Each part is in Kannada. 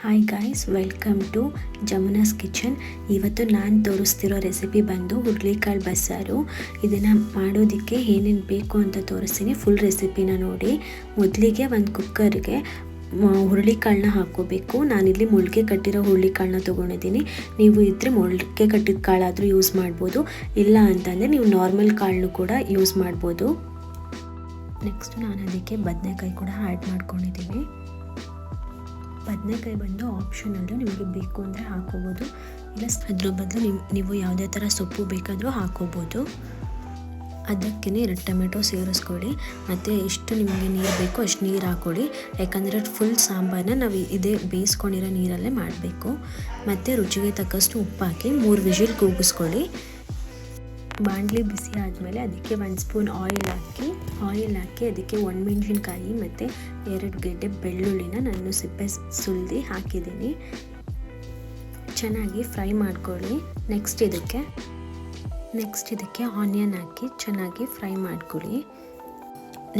Hi guys, welcome to Jamuna's kitchen. ಇವತ್ತು ನಾನು ತೋರಿಸ್ತಿರೋ ರೆಸಿಪಿ ಬಂದು ಹುರುಳಿಕಾಳು ಬಸ್ಸಾರು. ಇದನ್ನು ಮಾಡೋದಕ್ಕೆ ಏನೇನು ಬೇಕು ಅಂತ ತೋರಿಸ್ತೀನಿ. ಫುಲ್ ರೆಸಿಪಿನ ನೋಡಿ. ಮೊದಲಿಗೆ ಒಂದು ಕುಕ್ಕರ್ಗೆ ಹುರುಳಿಕಾಳನ್ನ ಹಾಕ್ಕೋಬೇಕು. ನಾನಿಲ್ಲಿ ಮೊಳಕೆ ಕಟ್ಟಿರೋ ಹುರುಳಿಕಾಳನ್ನ ತೊಗೊಂಡಿದ್ದೀನಿ. ನೀವು ಇದ್ದರೆ ಮೊಳಕೆ ಕಟ್ಟಿದ ಕಾಳಾದರೂ ಯೂಸ್ ಮಾಡ್ಬೋದು, ಇಲ್ಲ ಅಂತಂದರೆ ನೀವು ನಾರ್ಮಲ್ ಕಾಳನ್ನು ಕೂಡ ಯೂಸ್ ಮಾಡ್ಬೋದು. ನೆಕ್ಸ್ಟ್ ನಾನು ಅದಕ್ಕೆ ಬದನೆಕಾಯಿ ಕೂಡ ಆ್ಯಡ್ ಮಾಡ್ಕೊಂಡಿದ್ದೀನಿ. ಬದನೆಕಾಯಿ ಬಂದು ಆಪ್ಷನಲ್ಲು, ನಿಮಗೆ ಬೇಕು ಅಂದರೆ ಹಾಕೋಬೋದು, ಇಲ್ಲ ಅದ್ರ ಬದಲು ನೀವು ಯಾವುದೇ ಥರ ಸೊಪ್ಪು ಬೇಕಾದರೂ ಹಾಕೋಬೋದು. ಅದಕ್ಕೆ 2 ಟೊಮೆಟೊ ಸೇರಿಸ್ಕೊಳ್ಳಿ, ಮತ್ತು ಎಷ್ಟು ನಿಮಗೆ ನೀರು ಬೇಕೋ ಅಷ್ಟು ನೀರು ಹಾಕ್ಕೊಳ್ಳಿ. ಯಾಕಂದರೆ ಫುಲ್ ಸಾಂಬಾರನ್ನ ನಾವು ಇದೇ ಬೇಯಿಸ್ಕೊಂಡಿರೋ ನೀರಲ್ಲೇ ಮಾಡಬೇಕು. ಮತ್ತು ರುಚಿಗೆ ತಕ್ಕಷ್ಟು ಉಪ್ಪು ಹಾಕಿ 3 ವಿಷಿಲ್ ಕೂಗಿಸ್ಕೊಳ್ಳಿ. ಬಾಣಲಿ ಬಿಸಿ ಆದಮೇಲೆ ಅದಕ್ಕೆ 1 ಸ್ಪೂನ್ ಆಯಿಲ್ ಹಾಕಿ ಅದಕ್ಕೆ ಒಣಮೆಣಸಿನ್ಕಾಯಿ ಮತ್ತು 2 ಗೆಡ್ಡೆ ಬೆಳ್ಳುಳ್ಳಿನ ನಾನು ಸಿಪ್ಪೆ ಸುಲಿದು ಹಾಕಿದ್ದೀನಿ. ಚೆನ್ನಾಗಿ ಫ್ರೈ ಮಾಡ್ಕೊಳ್ಳಿ. ನೆಕ್ಸ್ಟ್ ಇದಕ್ಕೆ ಆನಿಯನ್ ಹಾಕಿ ಚೆನ್ನಾಗಿ ಫ್ರೈ ಮಾಡ್ಕೊಳ್ಳಿ.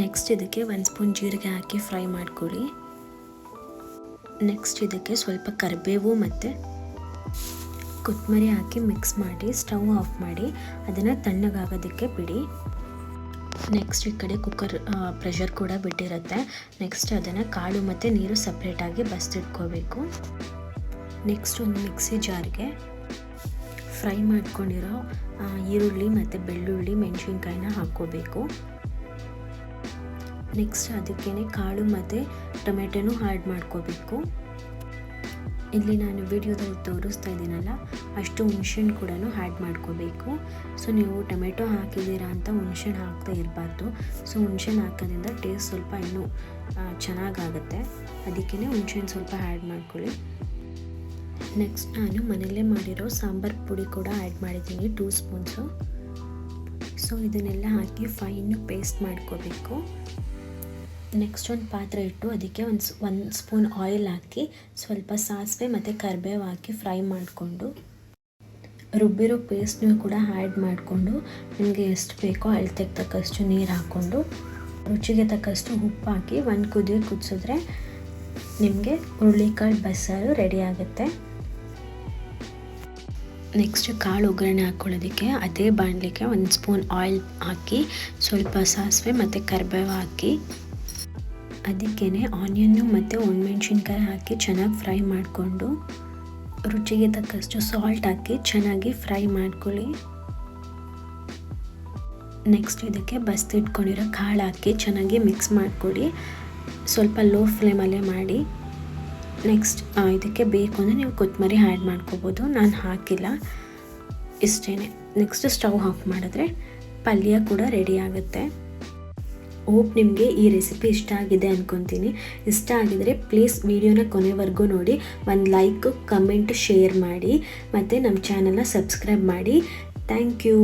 ನೆಕ್ಸ್ಟ್ ಇದಕ್ಕೆ 1 ಸ್ಪೂನ್ ಜೀರಿಗೆ ಹಾಕಿ ಫ್ರೈ ಮಾಡ್ಕೊಳ್ಳಿ. ನೆಕ್ಸ್ಟ್ ಇದಕ್ಕೆ ಸ್ವಲ್ಪ ಕರಿಬೇವು ಮತ್ತು ಕೊತ್ತಂಬರಿ ಹಾಕಿ ಮಿಕ್ಸ್ ಮಾಡಿ ಸ್ಟವ್ ಆಫ್ ಮಾಡಿ ಅದನ್ನು ತಣ್ಣಗಾಗೋದಕ್ಕೆ ಬಿಡಿ. ನೆಕ್ಸ್ಟ್ ಈ ಕಡೆ ಕುಕ್ಕರ್ ಪ್ರೆಷರ್ ಕೂಡ ಬಿಟ್ಟಿರುತ್ತೆ. ನೆಕ್ಸ್ಟ್ ಅದನ್ನು ಕಾಳು ಮತ್ತು ನೀರು ಸಪ್ರೇಟಾಗಿ ಬಸ್ತಿಟ್ಕೋಬೇಕು. ನೆಕ್ಸ್ಟ್ ಒಂದು ಮಿಕ್ಸಿ ಜಾರ್ಗೆ ಫ್ರೈ ಮಾಡ್ಕೊಂಡಿರೋ ಈರುಳ್ಳಿ ಮತ್ತು ಬೆಳ್ಳುಳ್ಳಿ ಮೆಣಸಿನ್ಕಾಯಿನ ಹಾಕ್ಕೋಬೇಕು. ನೆಕ್ಸ್ಟ್ ಅದಕ್ಕೇ ಕಾಳು ಮತ್ತು ಟೊಮೆಟೊನೂ ಆ್ಯಡ್ ಮಾಡ್ಕೋಬೇಕು. ಇಲ್ಲಿ ನಾನು ವಿಡಿಯೋದಲ್ಲಿ ತೋರಿಸ್ತಾ ಇದ್ದೀನಲ್ಲ, ಅಷ್ಟು ಹುಣಸೆಹಣ್ಣು ಕೂಡ ಆ್ಯಡ್ ಮಾಡ್ಕೋಬೇಕು. ಸೊ ನೀವು ಟೊಮೆಟೊ ಹಾಕಿದ್ದೀರಾ ಅಂತ ಹುಣಸೆಹಣ್ಣು ಹಾಕ್ತಾ ಇರಬಾರ್ದು. ಸೊ ಹುಣಸೆಹಣ್ಣು ಹಾಕೋದ್ರಿಂದ ಟೇಸ್ಟ್ ಸ್ವಲ್ಪ ಇನ್ನೂ ಚೆನ್ನಾಗಾಗುತ್ತೆ. ಅದಕ್ಕೇ ಹುಣಸೆಹಣ್ಣು ಸ್ವಲ್ಪ ಆ್ಯಡ್ ಮಾಡ್ಕೊಳ್ಳಿ. ನೆಕ್ಸ್ಟ್ ನಾನು ಮನೆಯಲ್ಲೇ ಮಾಡಿರೋ ಸಾಂಬಾರು ಪುಡಿ ಕೂಡ ಆ್ಯಡ್ ಮಾಡಿದ್ದೀನಿ, 2 ಸ್ಪೂನ್ಸು. ಸೊ ಇದನ್ನೆಲ್ಲ ಹಾಕಿ ಫೈನ್ ಪೇಸ್ಟ್ ಮಾಡ್ಕೋಬೇಕು. ನೆಕ್ಸ್ಟ್ ಒಂದು ಪಾತ್ರೆ ಇಟ್ಟು ಅದಕ್ಕೆ ಒಂದು ಸ್ಪೂನ್ ಆಯಿಲ್ ಹಾಕಿ ಸ್ವಲ್ಪ ಸಾಸಿವೆ ಮತ್ತು ಕರಿಬೇವು ಹಾಕಿ ಫ್ರೈ ಮಾಡಿಕೊಂಡು ರುಬ್ಬಿರೋ ಪೇಸ್ಟ್ನೂ ಕೂಡ ಆ್ಯಡ್ ಮಾಡಿಕೊಂಡು ನಿಮಗೆ ಎಷ್ಟು ಬೇಕೋ ಅಳತೆಗೆ ತಕ್ಕಷ್ಟು ನೀರು ಹಾಕ್ಕೊಂಡು ರುಚಿಗೆ ತಕ್ಕಷ್ಟು ಉಪ್ಪು ಹಾಕಿ 1 ಕುದಿ ಕುದಿಸಿದ್ರೆ ನಿಮಗೆ ಹುರುಳಿಕಾಳು ಬಸ್ಸಾರು ರೆಡಿ ಆಗುತ್ತೆ. ನೆಕ್ಸ್ಟ್ ಕಾಳು ಒಗ್ಗರಣೆ ಹಾಕ್ಕೊಳ್ಳೋದಕ್ಕೆ ಅದೇ ಬಾಣಲಿಗೆ 1 ಸ್ಪೂನ್ ಆಯಿಲ್ ಹಾಕಿ ಸ್ವಲ್ಪ ಸಾಸಿವೆ ಮತ್ತು ಕರಿಬೇವು ಹಾಕಿ ಅದಕ್ಕೇ ಆನಿಯನ್ನು ಮತ್ತು ಒಣಮೆಣಸಿನ್ಕಾಯಿ ಹಾಕಿ ಚೆನ್ನಾಗಿ ಫ್ರೈ ಮಾಡಿಕೊಂಡು ರುಚಿಗೆ ತಕ್ಕಷ್ಟು ಸಾಲ್ಟ್ ಹಾಕಿ ಚೆನ್ನಾಗಿ ಫ್ರೈ ಮಾಡ್ಕೊಳ್ಳಿ. ನೆಕ್ಸ್ಟ್ ಇದಕ್ಕೆ ಬಸ್ತಿಟ್ಕೊಂಡಿರೋ ಕಾಳು ಹಾಕಿ ಚೆನ್ನಾಗಿ ಮಿಕ್ಸ್ ಮಾಡ್ಕೊಳ್ಳಿ. ಸ್ವಲ್ಪ ಲೋ ಫ್ಲೇಮಲ್ಲೇ ಮಾಡಿ. ನೆಕ್ಸ್ಟ್ ಇದಕ್ಕೆ ಬೇಕು ಅಂದರೆ ನೀವು ಕೊತ್ತಂಬರಿ ಆ್ಯಡ್ ಮಾಡ್ಕೋಬೋದು, ನಾನು ಹಾಕಿಲ್ಲ, ಇಷ್ಟೇ. ನೆಕ್ಸ್ಟ್ ಸ್ಟವ್ ಆಫ್ ಮಾಡಿದ್ರೆ ಪಲ್ಯ ಕೂಡ ರೆಡಿ ಆಗುತ್ತೆ. ಹೋಪ್ ನಿಮಗೆ ಈ ರೆಸಿಪಿ ಇಷ್ಟ ಆಗಿದೆ ಅಂದ್ಕೊತೀನಿ. ಇಷ್ಟ ಆಗಿದರೆ ಪ್ಲೀಸ್ ವಿಡಿಯೋನ ಕೊನೆವರೆಗೂ ನೋಡಿ, ಒಂದು ಲೈಕ್, ಕಮೆಂಟ್, ಶೇರ್ ಮಾಡಿ ಮತ್ತು ನಮ್ಮ ಚಾನಲ್ನ ಸಬ್ಸ್ಕ್ರೈಬ್ ಮಾಡಿ. Thank you.